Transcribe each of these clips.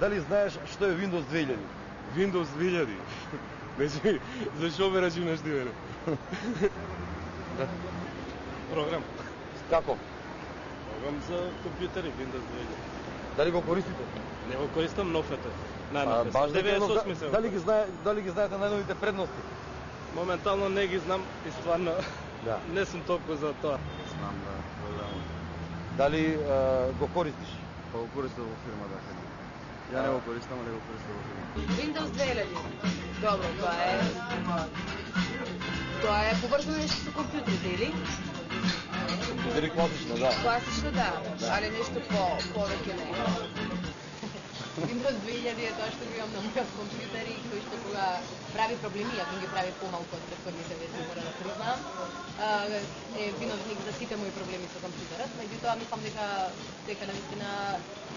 Дали знаеш што е Windows 2000? Windows 2000? Значи, зашо ме рачунаш ти мене? Програм. Како? Програм за компјутери, Windows 2000. Дали го користите? Не го користам, нов е тој. Баш 98 се. Дали ги знаете најновите предности? Моментално не ги знам и стварно Да. не сум толку за тоа. Знам да програмот. Дали го користиш? Па го користам во фирма, да. Ја не го користам, али го користам во фирма. Windows 2000. Добро, тоа е поврзано нешто со компјутерите, или? Компјутери класично, да. Класично, да, али нешто повеќе не. Windows 2000 е тоа што го имам на мојот компјутер и кој што кога прави проблеми, ако ги прави помалку од претходните верзии, мора да признам, е виновник за сите мои проблеми со компјутерот, меѓутоа мислам дека навистина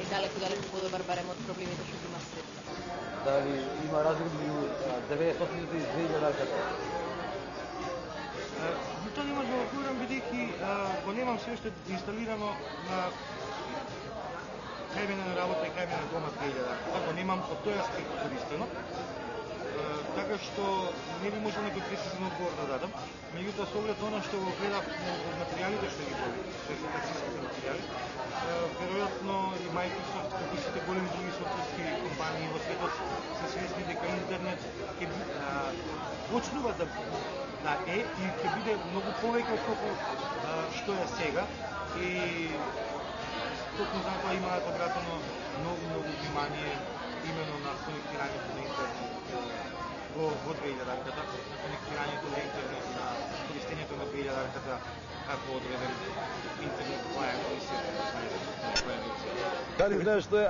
е далеку подобар барем од проблемите што ги има свет. Дали има разлика меѓу 900 и 2000-ката? Тоа не може да го курам, бидејќи го немам се уште инсталирано на кај мене на работа и кај мене на дома 2000. Така немам од тој аспект користено. Така што не би можел некој прецизен одговор да дадам. Меѓутоа, со оглед она што го гледав од материјалите што ги презентацијските материјали, веројатно и Microsoft, како и сите големи други софтверски компании во светот се свесни дека интернет ќе почнува да е и ќе биде многу повеќе отколку што е сега и токму за тоа имаат обратено многу внимание именно на конектирањето на интернет во 2000-ката, на конектирањето на интернет, на користењето на 2000-ката како одреден интернет клиент и се. Дали знаеш што е